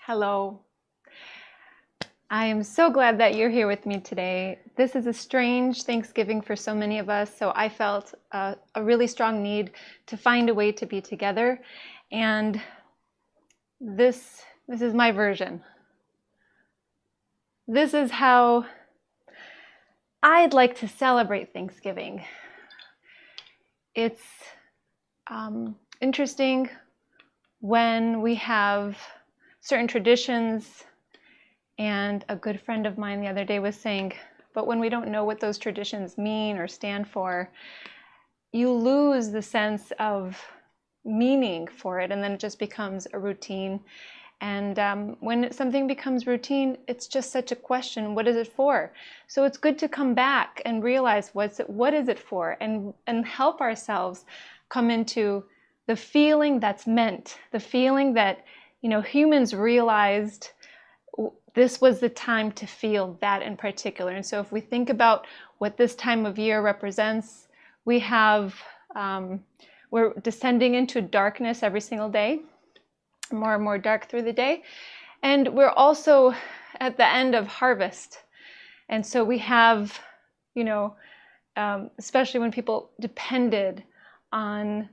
Hello. I am so glad that you're here with me today. This is a strange Thanksgiving for so many of us, so I felt a really strong need to find a way to be together, and this is my version. This is how I'd like to celebrate Thanksgiving. It's interesting when we have certain traditions, and a good friend of mine the other day was saying, but when we don't know what those traditions mean or stand for, you lose the sense of meaning for it, and then it just becomes a routine. And when something becomes routine, it's just such a question, what is it for? So it's good to come back and realize what is it for, and help ourselves come into the feeling that's meant, the feeling that, humans realized this was the time to feel that in particular. And so if we think about what this time of year represents, we have, we're descending into darkness every single day, more and more dark through the day. And we're also at the end of harvest. And so we have, especially when people depended on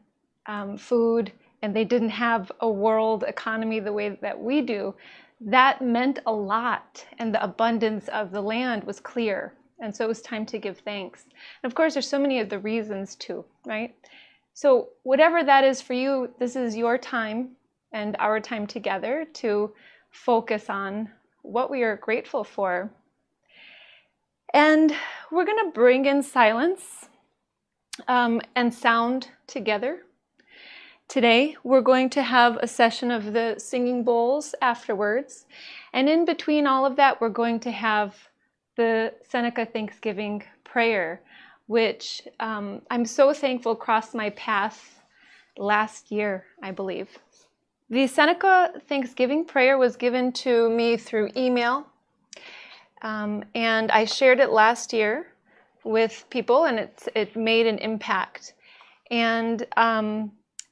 food and they didn't have a world economy the way that we do, that meant a lot, and the abundance of the land was clear. And so it was time to give thanks. And of course, there's so many of the reasons too, right? So whatever that is for you, this is your time and our time together to focus on what we are grateful for. And we're going to bring in silence and sound together. Today, we're going to have a session of the singing bowls afterwards. And in between all of that, we're going to have the Seneca Thanksgiving prayer, which I'm so thankful crossed my path last year, I believe. The Seneca Thanksgiving prayer was given to me through email, and I shared it last year with people, and it made an impact. And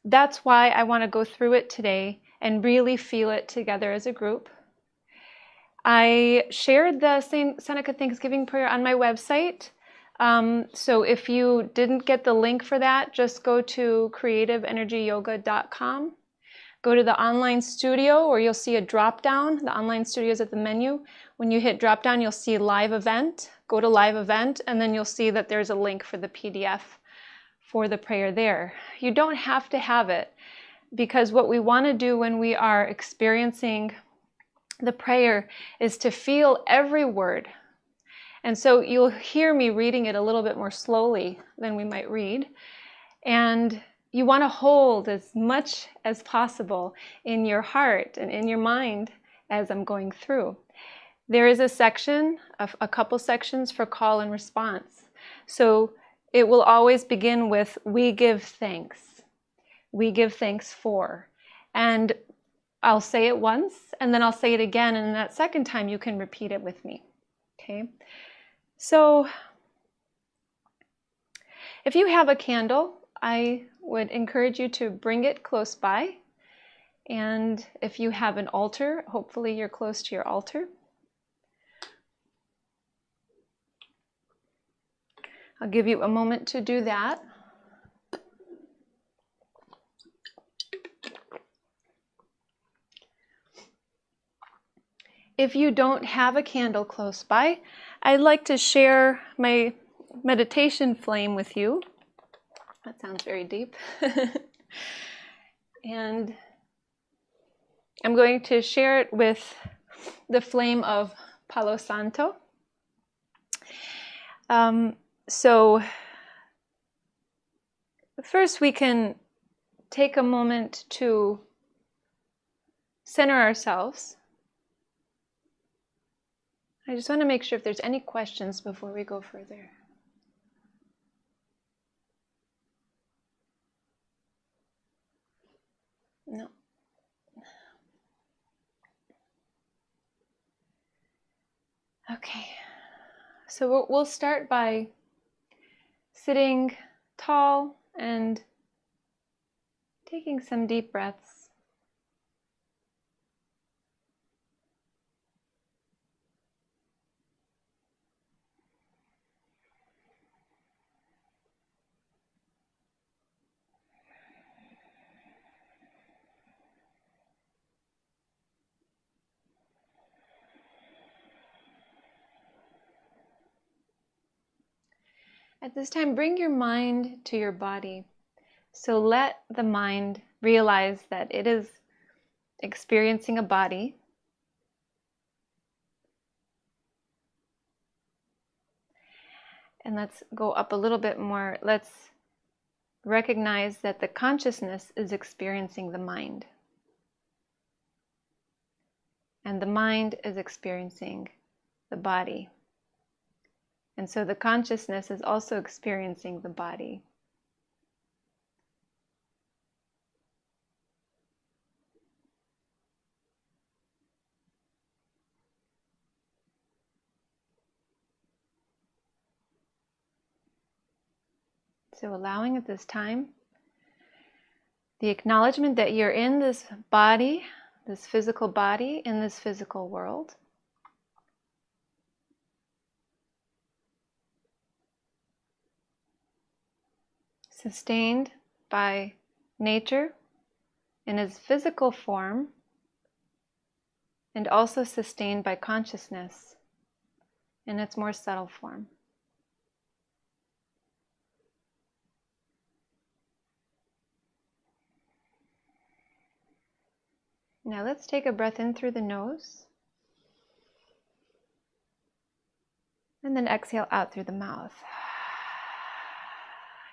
that's why I want to go through it today and really feel it together as a group. I shared the Seneca Thanksgiving prayer on my website. So if you didn't get the link for that, just go to creativeenergyyoga.com. Go to the online studio, or you'll see a drop down. The online studio is at the menu. When you hit drop down, you'll see live event. Go to live event, and then you'll see that there's a link for the PDF for the prayer there. You don't have to have it, because what we want to do when we are experiencing the prayer is to feel every word. And so you'll hear me reading it a little bit more slowly than we might read. And you want to hold as much as possible in your heart and in your mind as I'm going through. There is a section, a couple sections for call and response. So it will always begin with, we give thanks. We give thanks for. And I'll say it once, and then I'll say it again, and that second time you can repeat it with me. Okay? So if you have a candle, I would encourage you to bring it close by. And if you have an altar, hopefully you're close to your altar. I'll give you a moment to do that. If you don't have a candle close by, I'd like to share my meditation flame with you. That sounds very deep. And I'm going to share it with the flame of Palo Santo. So first we can take a moment to center ourselves. I just want to make sure if there's any questions before we go further. No. Okay. So we'll start by sitting tall and taking some deep breaths. At this time, bring your mind to your body. So let the mind realize that it is experiencing a body. And let's go up a little bit more. Let's recognize that the consciousness is experiencing the mind. And the mind is experiencing the body. And so the consciousness is also experiencing the body. So allowing at this time the acknowledgement that you're in this body, this physical body, in this physical world. Sustained by nature in its physical form, and also sustained by consciousness in its more subtle form. Now let's take a breath in through the nose, and then exhale out through the mouth.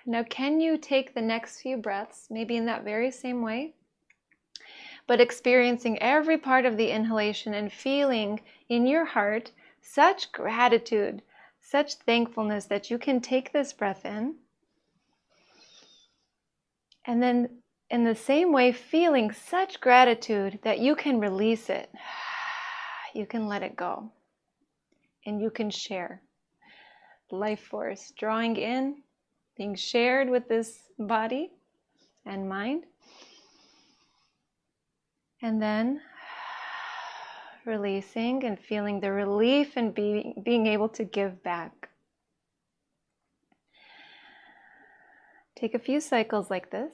Now, can you take the next few breaths, maybe in that very same way, but experiencing every part of the inhalation and feeling in your heart such gratitude, such thankfulness that you can take this breath in, and then in the same way feeling such gratitude that you can release it, you can let it go, and you can share life force drawing in, being shared with this body and mind, and then releasing and feeling the relief and being able to give back. Take a few cycles like this.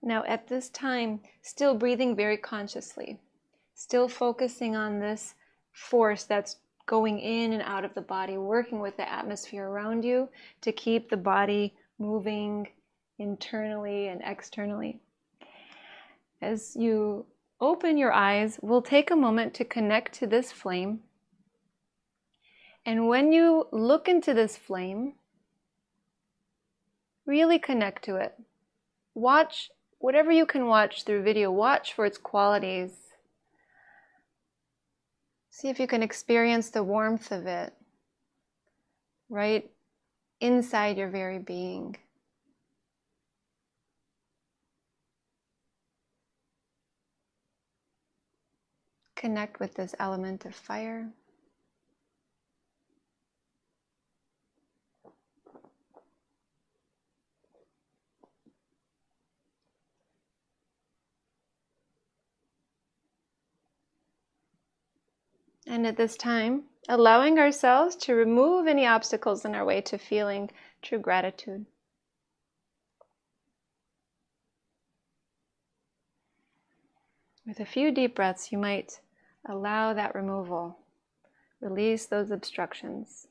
Now at this time, still breathing very consciously, still focusing on this force that's going in and out of the body, working with the atmosphere around you to keep the body moving internally and externally. As you open your eyes, we'll take a moment to connect to this flame. And when you look into this flame, really connect to it. Watch whatever you can watch through video, watch for its qualities. See if you can experience the warmth of it right inside your very being. Connect with this element of fire. And at this time, allowing ourselves to remove any obstacles in our way to feeling true gratitude. With a few deep breaths, you might allow that removal. Release those obstructions.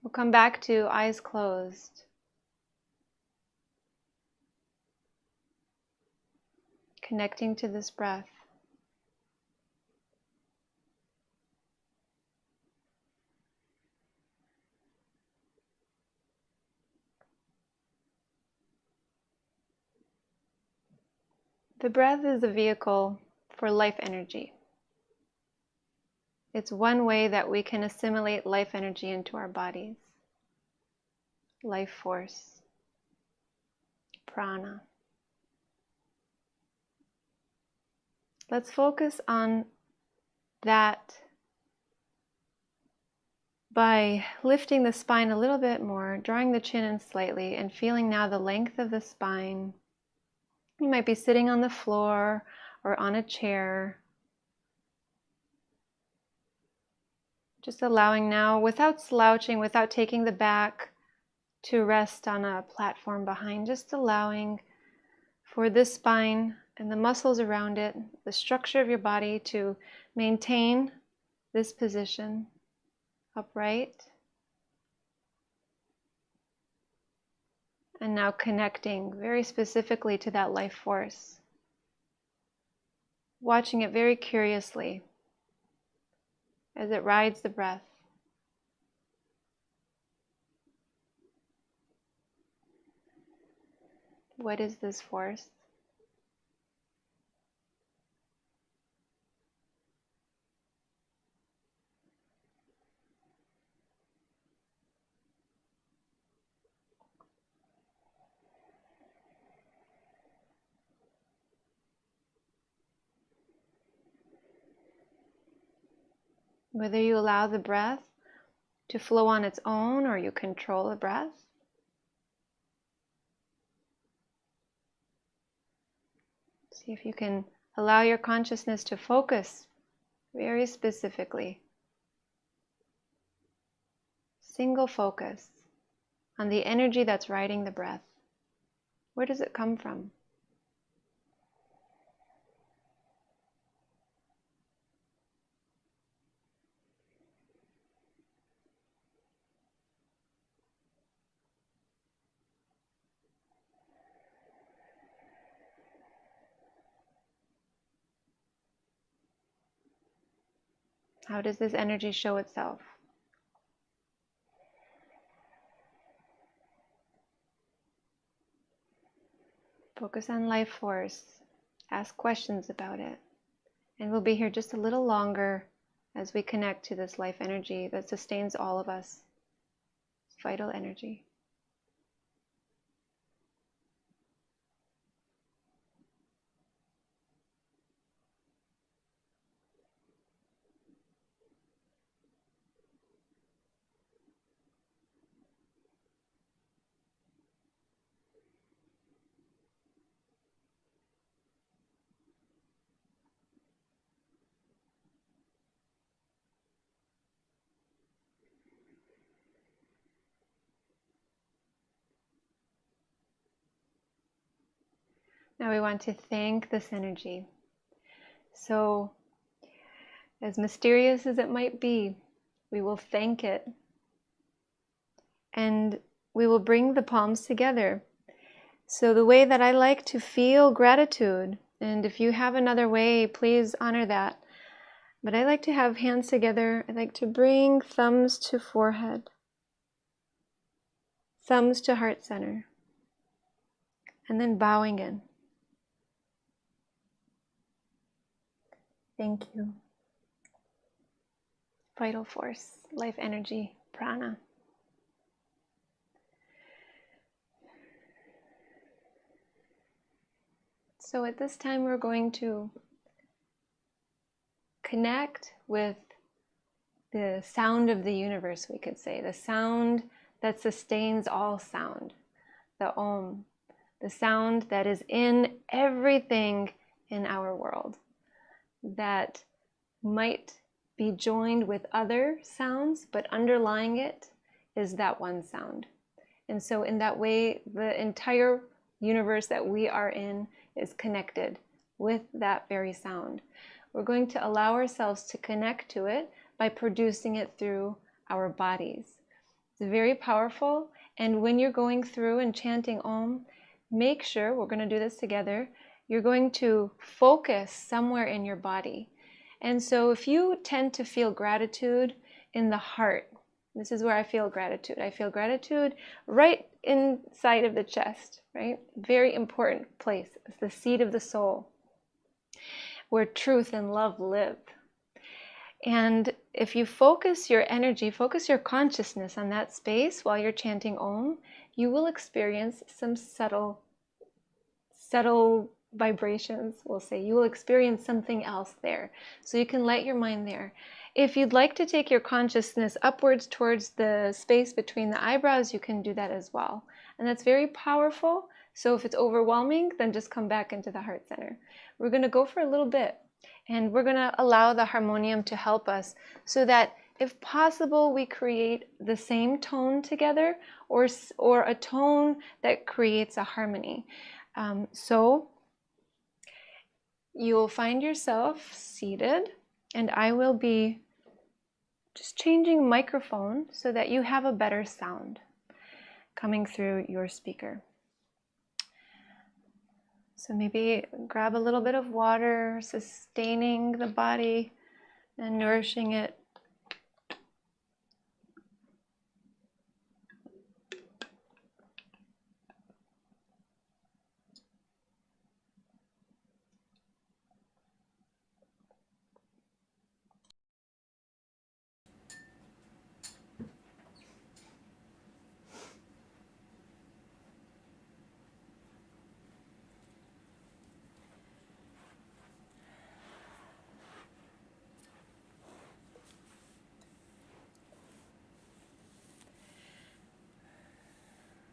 We'll come back to eyes closed. Connecting to this breath. The breath is a vehicle for life energy. It's one way that we can assimilate life energy into our bodies. Life force, prana. Let's focus on that by lifting the spine a little bit more, drawing the chin in slightly, and feeling now the length of the spine. You might be sitting on the floor or on a chair. Just allowing now, without slouching, without taking the back to rest on a platform behind, just allowing for this spine and the muscles around it, the structure of your body to maintain this position upright. And now connecting very specifically to that life force. Watching it very curiously as it rides the breath. What is this force? Whether you allow the breath to flow on its own or you control the breath. See if you can allow your consciousness to focus very specifically. Single focus on the energy that's riding the breath. Where does it come from? How does this energy show itself? Focus on life force. Ask questions about it. And we'll be here just a little longer as we connect to this life energy that sustains all of us. Vital energy. Now we want to thank this energy. So, as mysterious as it might be, we will thank it. And we will bring the palms together. So the way that I like to feel gratitude, and if you have another way, please honor that. But I like to have hands together. I like to bring thumbs to forehead, thumbs to heart center, and then bowing in. Thank you. Vital force, life energy, prana. So at this time we're going to connect with the sound of the universe, we could say, the sound that sustains all sound, the Om, the sound that is in everything in our world, that might be joined with other sounds, but underlying it is that one sound. And so in that way, the entire universe that we are in is connected with that very sound. We're going to allow ourselves to connect to it by producing it through our bodies. It's very powerful, and when you're going through and chanting Om, make sure, we're going to do this together, you're going to focus somewhere in your body. And so if you tend to feel gratitude in the heart, this is where I feel gratitude. I feel gratitude right inside of the chest, right? Very important place. It's the seat of the soul, where truth and love live. And if you focus your energy, focus your consciousness on that space while you're chanting Om, you will experience some subtle vibrations, we'll say. You will experience something else there. So you can let your mind there. If you'd like to take your consciousness upwards towards the space between the eyebrows, you can do that as well. And that's very powerful. So if it's overwhelming, then just come back into the heart center. We're going to go for a little bit, and we're going to allow the harmonium to help us so that if possible, we create the same tone together, or a tone that creates a harmony. So you'll find yourself seated, and I will be just changing microphone so that you have a better sound coming through your speaker. So maybe grab a little bit of water, sustaining the body and nourishing it.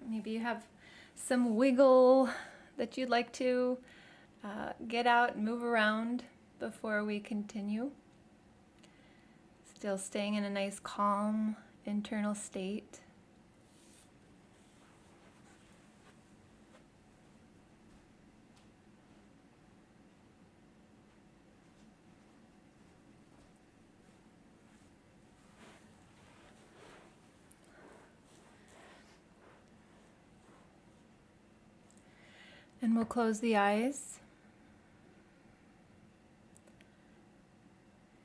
Maybe you have some wiggle that you'd like to get out and move around before we continue. Still staying in a nice calm internal state. And we'll close the eyes.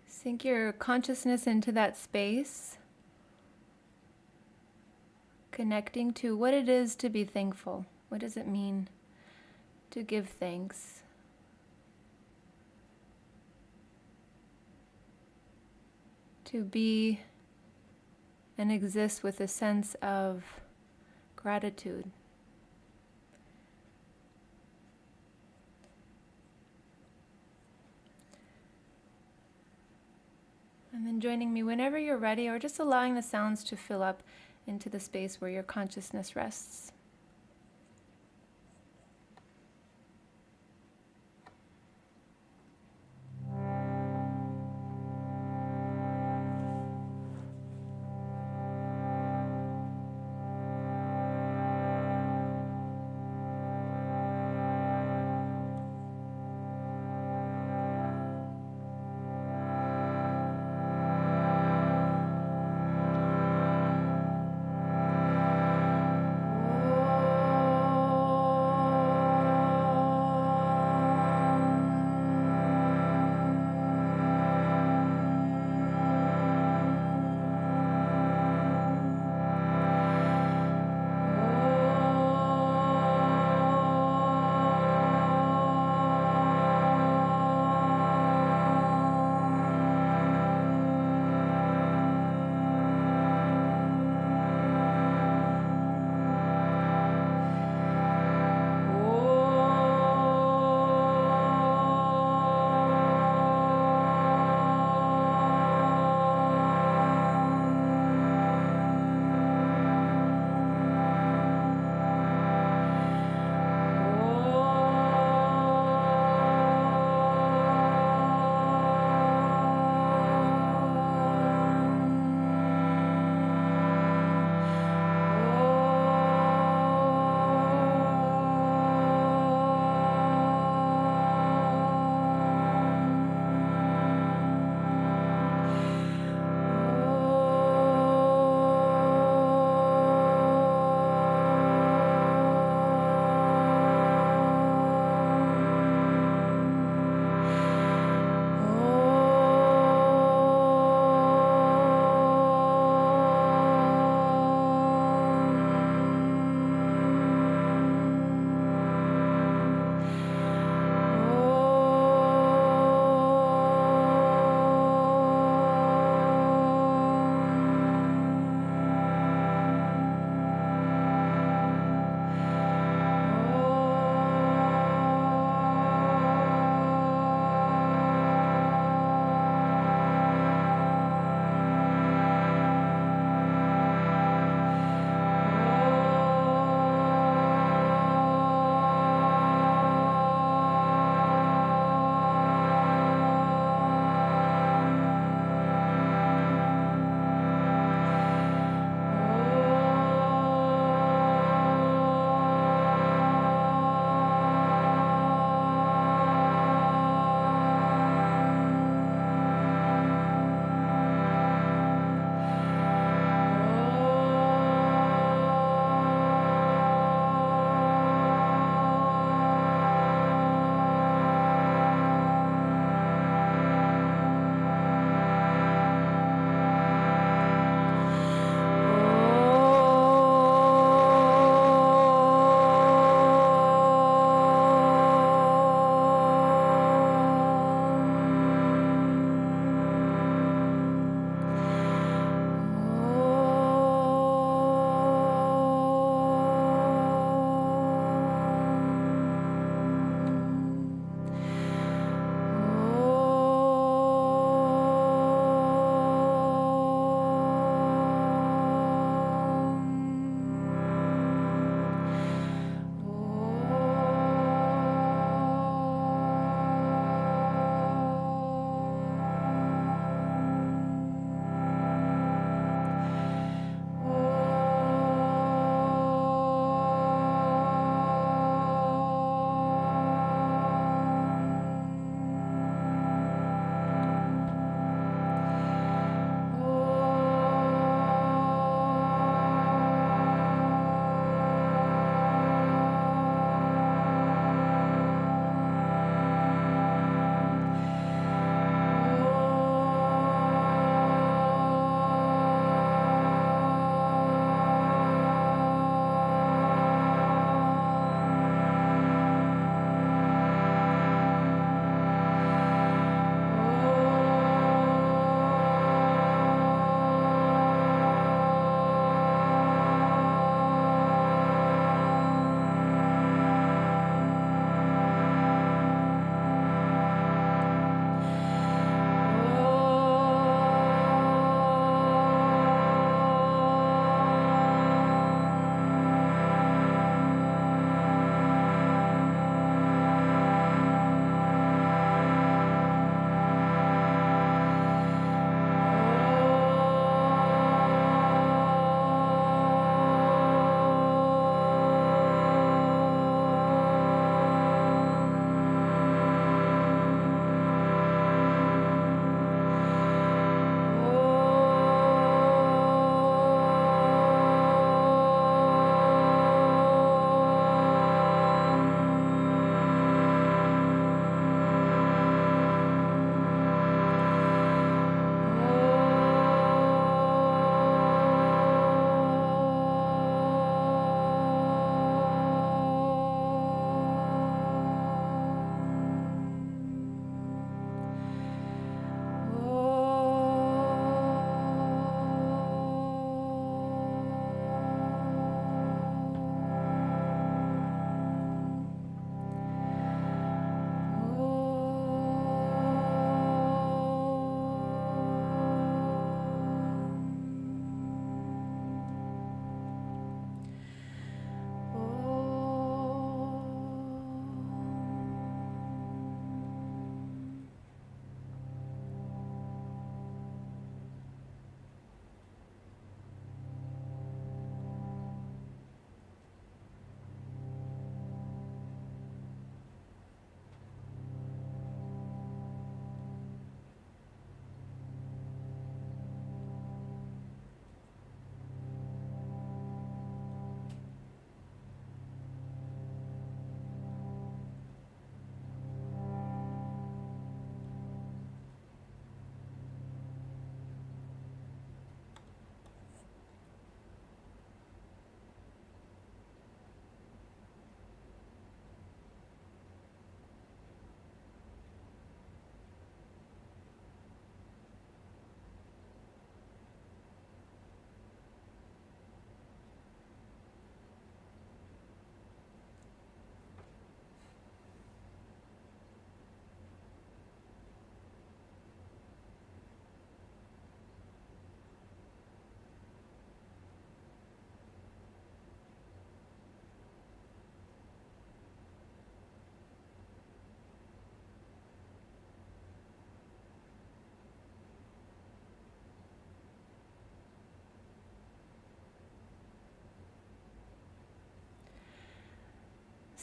Sink your consciousness into that space, connecting to what it is to be thankful. What does it mean to give thanks? To be and exist with a sense of gratitude. And then joining me whenever you're ready, or just allowing the sounds to fill up into the space where your consciousness rests. Oh.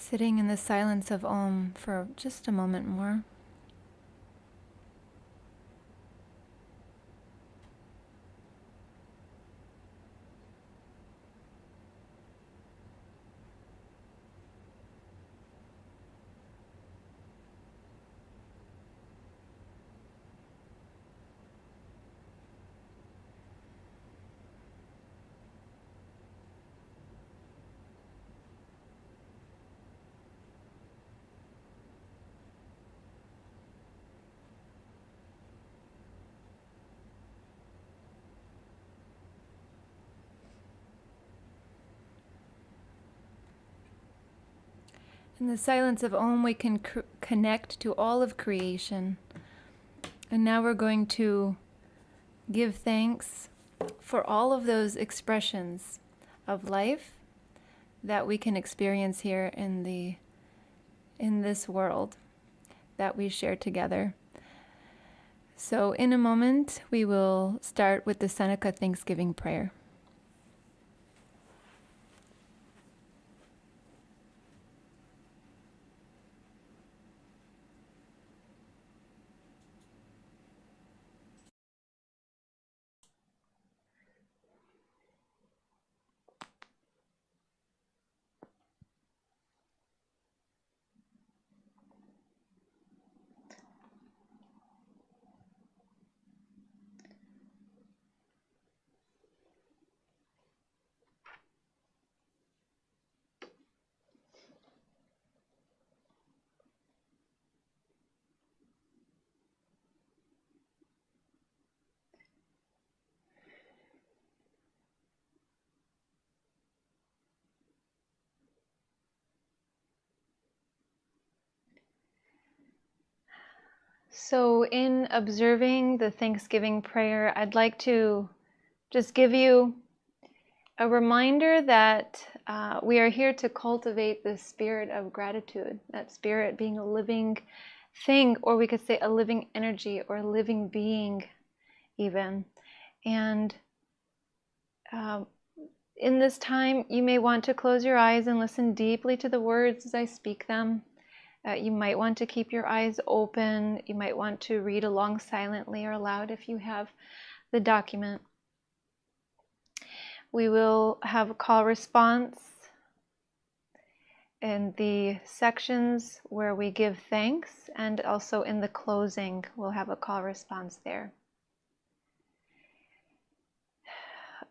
Sitting in the silence of Om for just a moment more. In the silence of Om, we can connect to all of creation. And now we're going to give thanks for all of those expressions of life that we can experience here in this world that we share together. So in a moment, we will start with the Seneca Thanksgiving prayer. So in observing the Thanksgiving prayer, I'd like to just give you a reminder that we are here to cultivate the spirit of gratitude, that spirit being a living thing, or we could say a living energy or a living being even. And in this time, you may want to close your eyes and listen deeply to the words as I speak them. You might want to keep your eyes open. You might want to read along silently or aloud if you have the document. We will have a call response in the sections where we give thanks, and also in the closing, we'll have a call response there.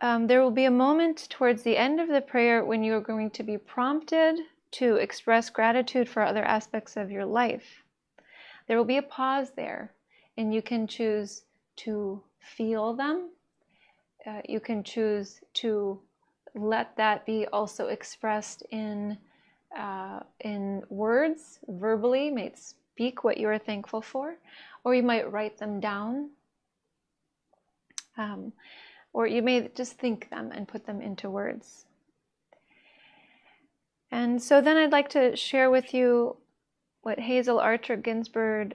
There will be a moment towards the end of the prayer when you are going to be prompted to express gratitude for other aspects of your life. There will be a pause there, and you can choose to feel them. You can choose to let that be also expressed in words, verbally. You might speak what you are thankful for, or you might write them down, or you may just think them and put them into words. And so then I'd like to share with you what Hazel Archer Ginsburg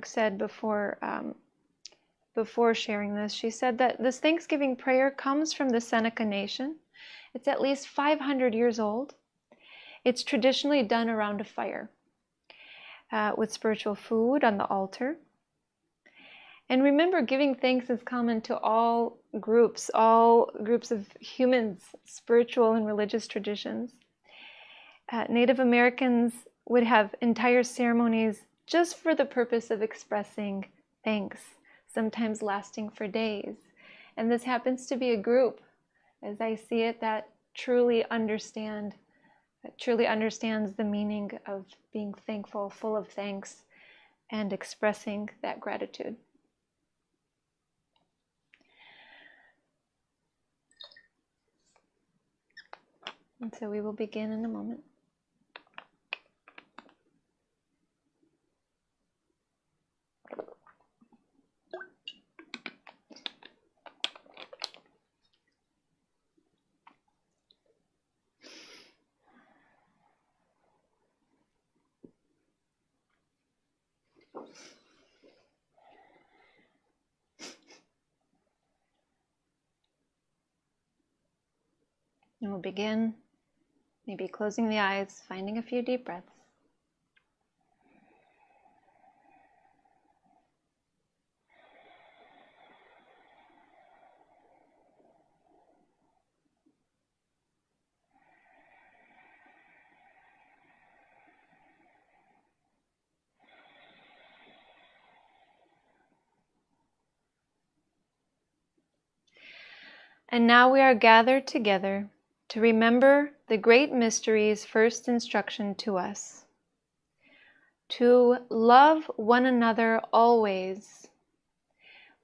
said before sharing this. She said that this Thanksgiving prayer comes from the Seneca Nation. It's at least 500 years old. It's traditionally done around a fire with spiritual food on the altar. And remember, giving thanks is common to all groups of humans, spiritual and religious traditions. Native Americans would have entire ceremonies just for the purpose of expressing thanks, sometimes lasting for days. And this happens to be a group, as I see it, that truly understands the meaning of being thankful, full of thanks, and expressing that gratitude. And so we will begin in a moment. And we'll begin Maybe closing the eyes, finding a few deep breaths. And now we are gathered together to remember the great mystery's first instruction to us: to love one another always,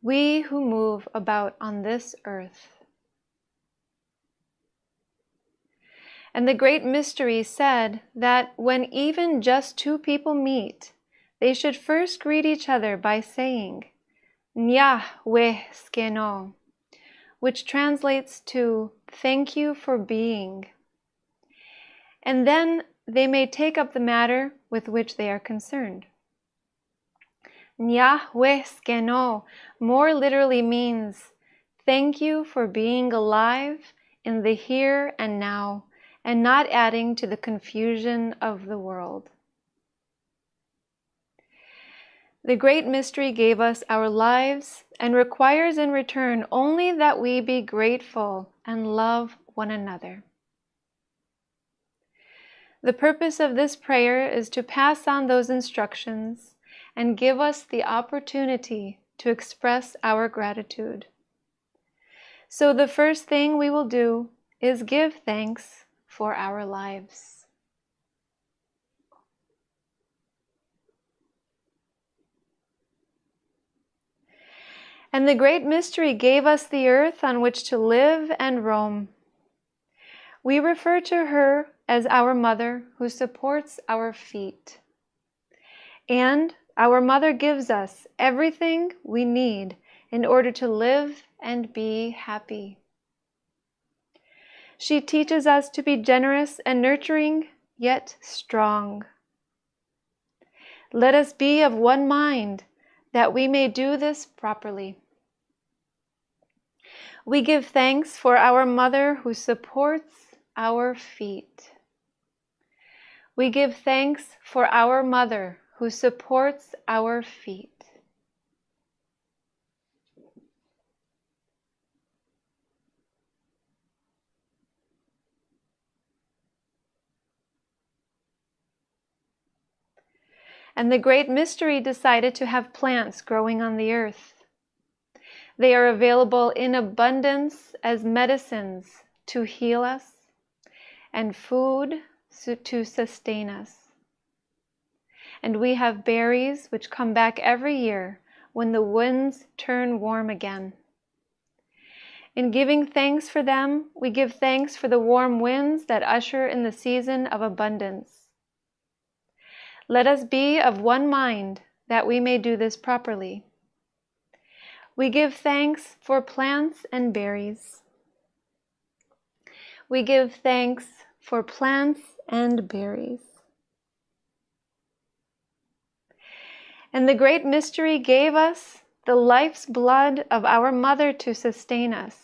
we who move about on this earth. And the great mystery said that when even just two people meet, they should first greet each other by saying, Nya we skeno, which translates to thank you for being. And then they may take up the matter with which they are concerned. Nya we skeno more literally means thank you for being alive in the here and now, and not adding to the confusion of the world. The great mystery gave us our lives and requires in return only that we be grateful and love one another. The purpose of this prayer is to pass on those instructions and give us the opportunity to express our gratitude. So the first thing we will do is give thanks for our lives. And the great mystery gave us the earth on which to live and roam. We refer to her as our mother who supports our feet. And our mother gives us everything we need in order to live and be happy. She teaches us to be generous and nurturing, yet strong. Let us be of one mind, that we may do this properly. We give thanks for our mother who supports our feet. We give thanks for our mother who supports our feet. And the great mystery decided to have plants growing on the earth. They are available in abundance as medicines to heal us and food to sustain us. And we have berries which come back every year when the winds turn warm again. In giving thanks for them, we give thanks for the warm winds that usher in the season of abundance. Let us be of one mind that we may do this properly. We give thanks for plants and berries. We give thanks for plants and berries. And the great mystery gave us the life's blood of our mother to sustain us.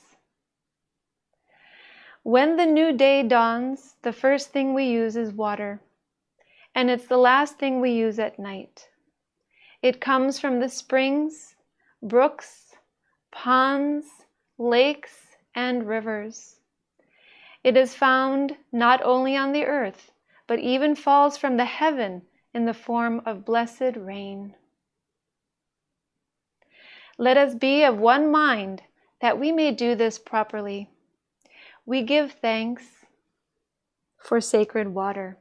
When the new day dawns, the first thing we use is water. And it's the last thing we use at night. It comes from the springs, brooks, ponds, lakes, and rivers. It is found not only on the earth, but even falls from the heaven in the form of blessed rain. Let us be of one mind that we may do this properly. We give thanks for sacred water.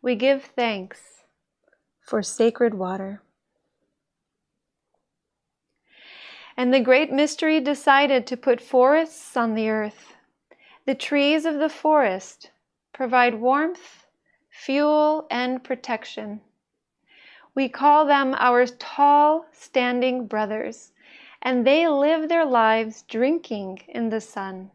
We give thanks for sacred water. And the great mystery decided to put forests on the earth. The trees of the forest provide warmth, fuel, and protection. We call them our tall, standing brothers, and they live their lives drinking in the sun.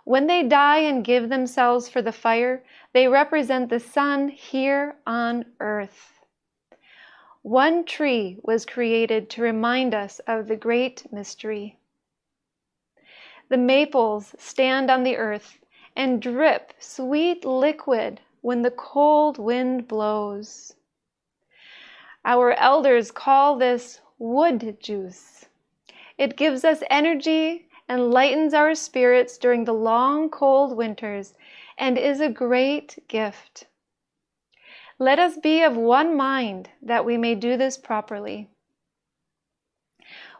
When they die and give themselves for the fire, they represent the sun here on earth. One tree was created to remind us of the great mystery. The maples stand on the earth, and drip sweet liquid when the cold wind blows. Our elders call this wood juice. It gives us energy and lightens our spirits during the long cold winters and is a great gift. Let us be of one mind that we may do this properly.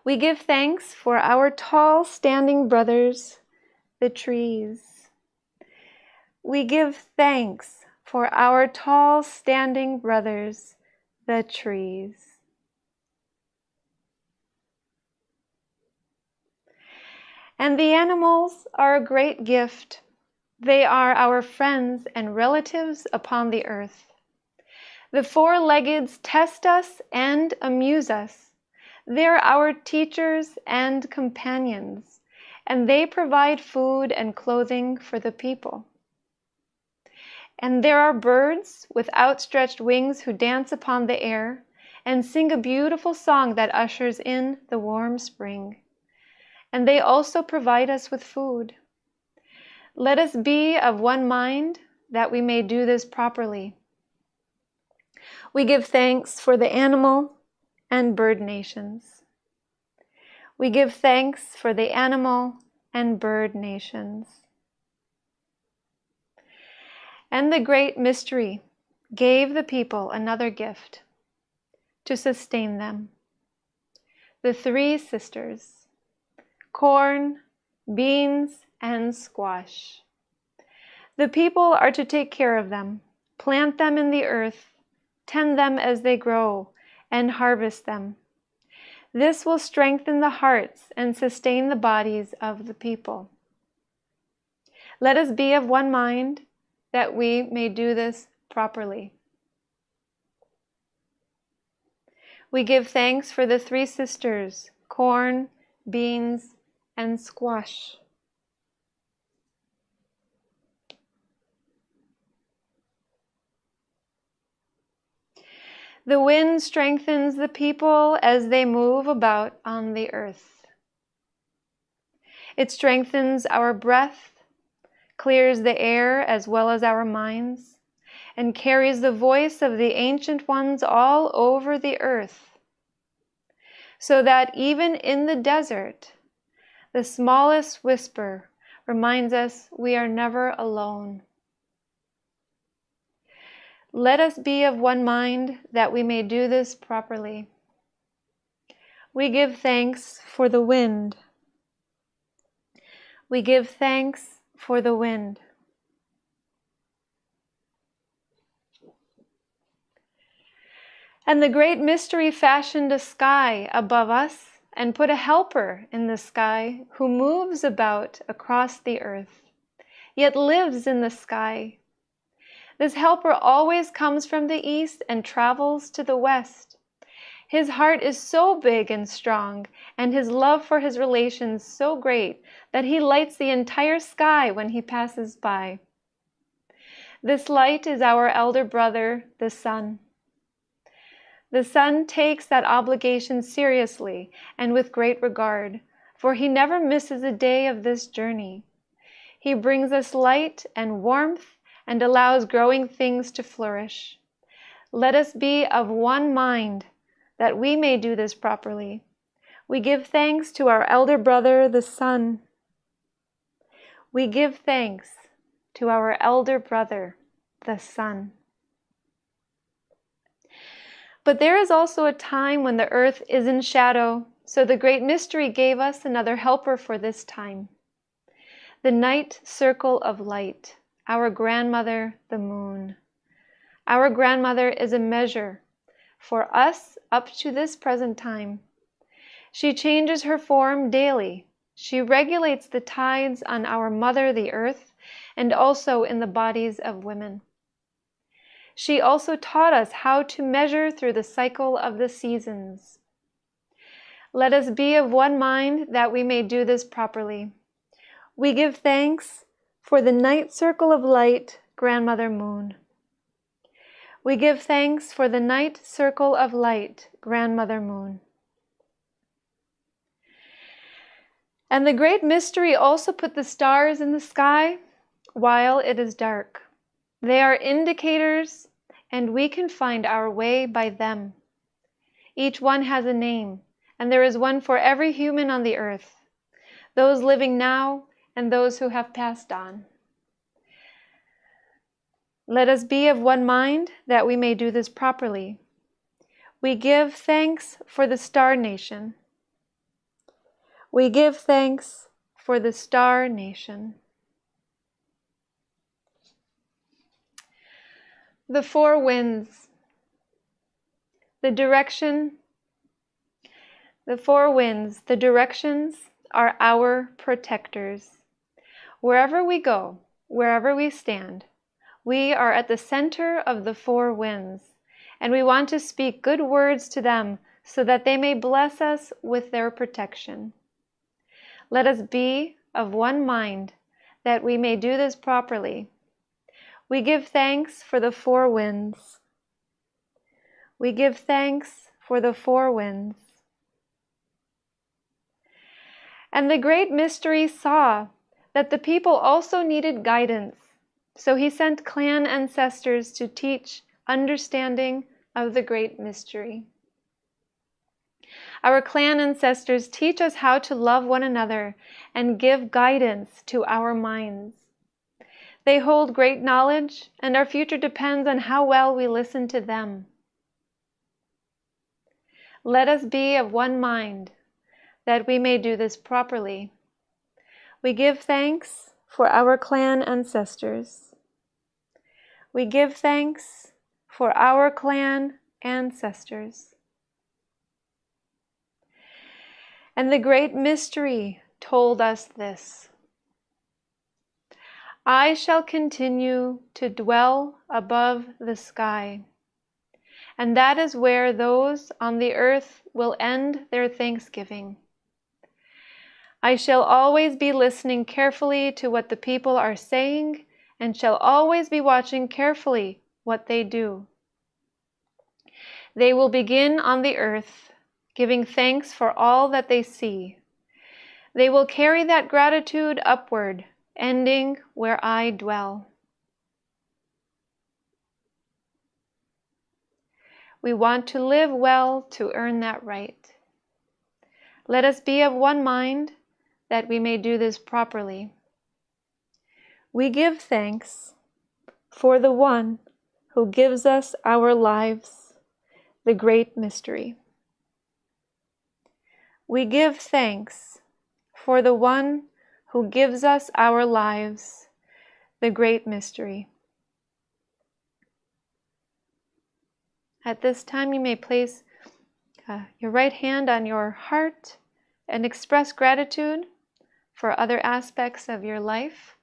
We give thanks for our tall standing brothers, the trees. We give thanks for our tall standing brothers, the trees. And the animals are a great gift. They are our friends and relatives upon the earth. The four-leggeds test us and amuse us. They're our teachers and companions, and they provide food and clothing for the people. And there are birds with outstretched wings who dance upon the air and sing a beautiful song that ushers in the warm spring. And they also provide us with food. Let us be of one mind that we may do this properly. We give thanks for the animal and bird nations. We give thanks for the animal and bird nations. And the great mystery gave the people another gift to sustain them. The three sisters, corn, beans, and squash. The people are to take care of them, plant them in the earth, tend them as they grow, and harvest them. This will strengthen the hearts and sustain the bodies of the people. Let us be of one mind that we may do this properly. We give thanks for the three sisters, corn, beans, and squash. The wind strengthens the people as they move about on the earth. It strengthens our breath, clears the air as well as our minds, and carries the voice of the ancient ones all over the earth, so that even in the desert, the smallest whisper reminds us we are never alone. Let us be of one mind that we may do this properly. We give thanks for the wind. We give thanks for the wind. And the great mystery fashioned a sky above us and put a helper in the sky who moves about across the earth, yet lives in the sky. This helper always comes from the east and travels to the west. His heart is so big and strong, and his love for his relations so great that he lights the entire sky when he passes by. This light is our elder brother, the sun. The sun takes that obligation seriously and with great regard, for he never misses a day of this journey. He brings us light and warmth and allows growing things to flourish. Let us be of one mind that we may do this properly. We give thanks to our elder brother, the sun. We give thanks to our elder brother, the sun. But there is also a time when the earth is in shadow, so the great mystery gave us another helper for this time. The night circle of light, our grandmother, the moon. Our grandmother is a measure for us up to this present time. She changes her form daily. She regulates the tides on our mother, the earth, and also in the bodies of women. She also taught us how to measure through the cycle of the seasons. Let us be of one mind that we may do this properly. We give thanks for the night circle of light, Grandmother Moon. We give thanks for the night circle of light, Grandmother Moon. And the great mystery also put the stars in the sky while it is dark. They are indicators, and we can find our way by them. Each one has a name, and there is one for every human on the earth, those living now and those who have passed on. Let us be of one mind that we may do this properly. We give thanks for the star nation. We give thanks for the star nation. The four winds. The four winds, the directions are our protectors. Wherever we go, wherever we stand, we are at the center of the four winds, and we want to speak good words to them so that they may bless us with their protection. Let us be of one mind that we may do this properly. We give thanks for the four winds. We give thanks for the four winds. And the great mystery saw that the people also needed guidance, so he sent clan ancestors to teach understanding of the great mystery. Our clan ancestors teach us how to love one another and give guidance to our minds. They hold great knowledge, and our future depends on how well we listen to them. Let us be of one mind, that we may do this properly. We give thanks for our clan ancestors. We give thanks for our clan ancestors. And the great mystery told us this: I shall continue to dwell above the sky, and that is where those on the earth will end their thanksgiving. I shall always be listening carefully to what the people are saying, and shall always be watching carefully what they do. They will begin on the earth, giving thanks for all that they see. They will carry that gratitude upward, ending where I dwell. We want to live well to earn that right. Let us be of one mind, that we may do this properly. We give thanks for the one who gives us our lives, the great mystery. We give thanks for the one who gives us our lives, the great mystery. At this time, you may place your right hand on your heart and express gratitude for other aspects of your life.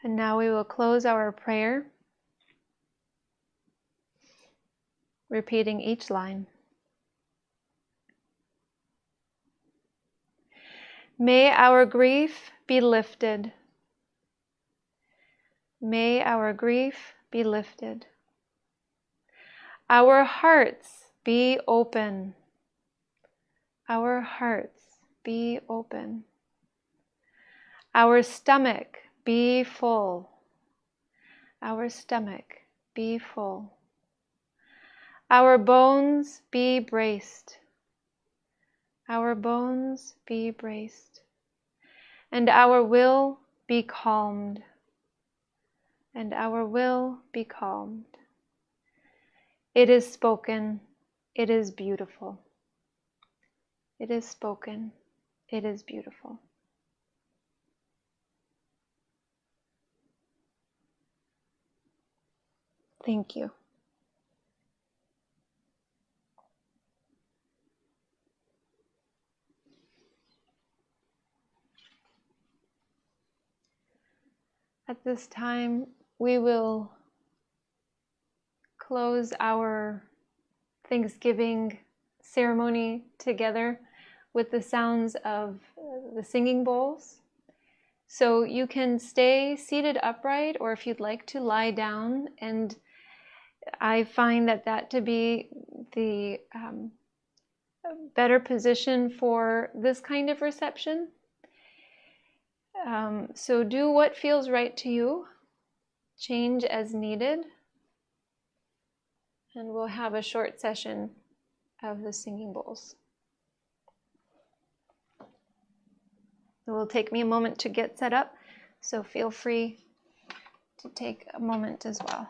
And now we will close our prayer, repeating each line. May our grief be lifted. May our grief be lifted. Our hearts be open. Our hearts be open. Our stomach be full. Our stomach be full. Our bones be braced. Our bones be braced. And our will be calmed. And our will be calmed. It is spoken. It is beautiful. It is spoken. It is beautiful. Thank you. At this time, we will close our Thanksgiving ceremony together with the sounds of the singing bowls. So you can stay seated upright, or if you'd like to, lie down. And I find that to be the better position for this kind of reception. So do what feels right to you. Change as needed. And we'll have a short session of the singing bowls. It will take me a moment to get set up, so feel free to take a moment as well.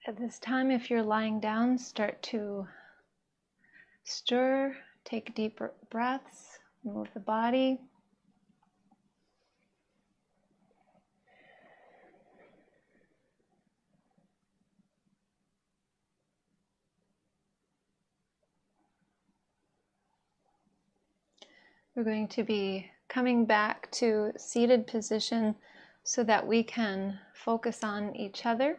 At this time, if you're lying down, start to stir, take deep breaths, move the body. We're going to be coming back to seated position so that we can focus on each other.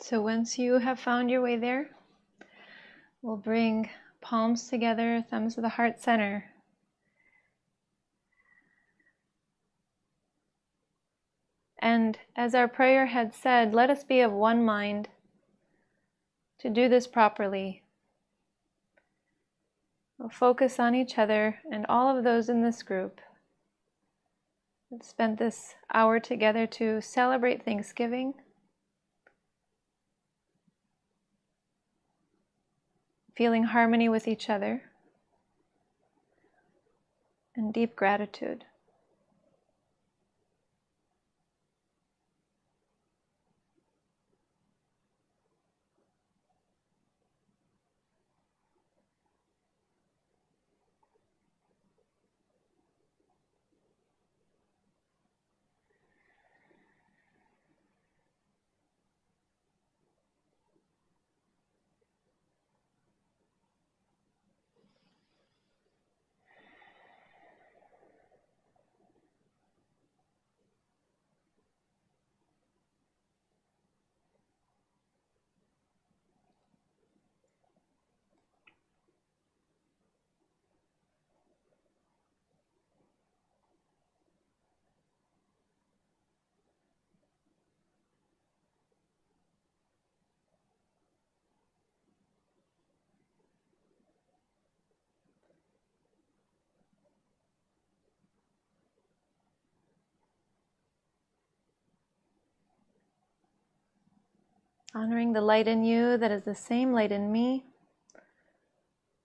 So once you have found your way there, we'll bring palms together, thumbs to the heart center. And as our prayer had said, let us be of one mind to do this properly. We'll focus on each other and all of those in this group that spent this hour together to celebrate Thanksgiving, feeling harmony with each other, and deep gratitude. Honoring the light in you that is the same light in me.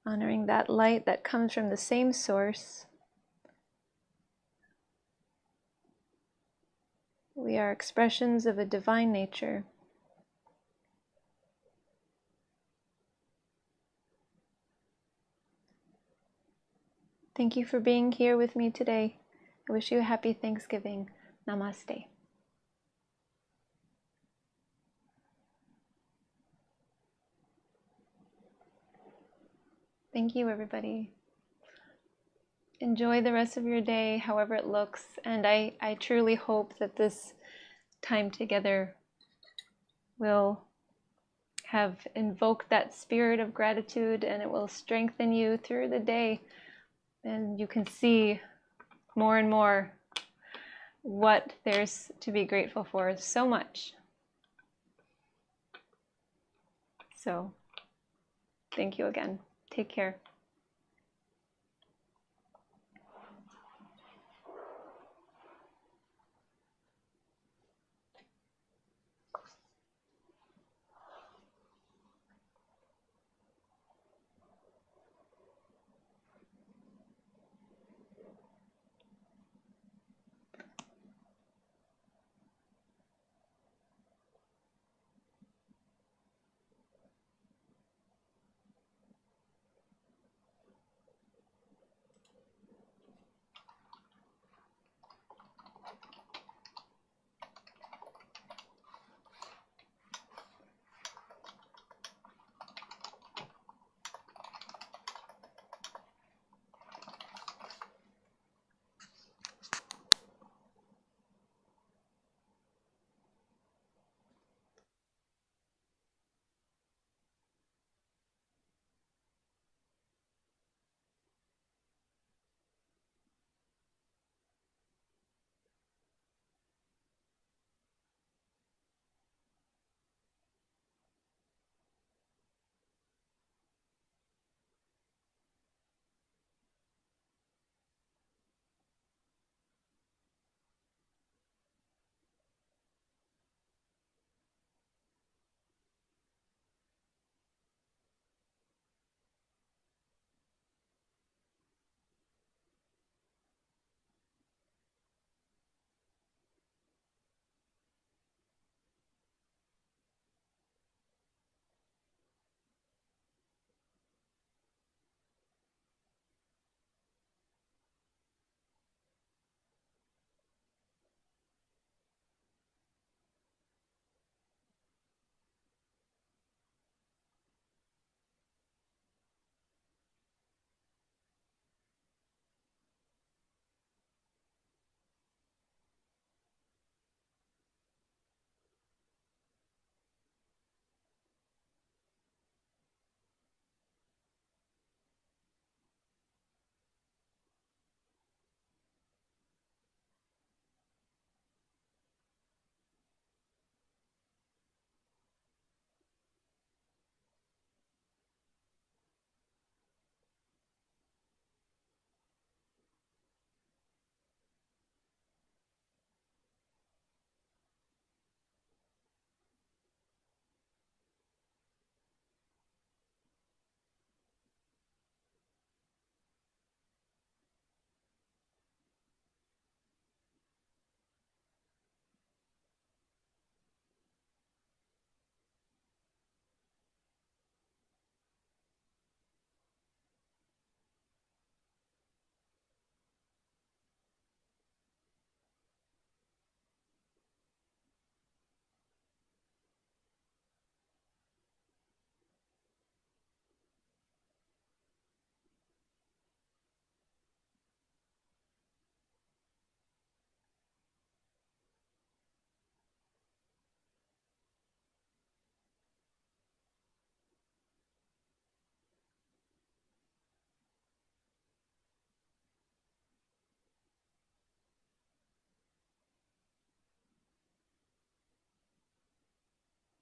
Honoring that light that comes from the same source. We are expressions of a divine nature. Thank you for being here with me today. I wish you a happy Thanksgiving. Namaste. Thank you, everybody. Enjoy the rest of your day, however it looks, and I truly hope that this time together will have invoked that spirit of gratitude, and it will strengthen you through the day, and you can see more and more what there's to be grateful for. So much. So, thank you again. Take care.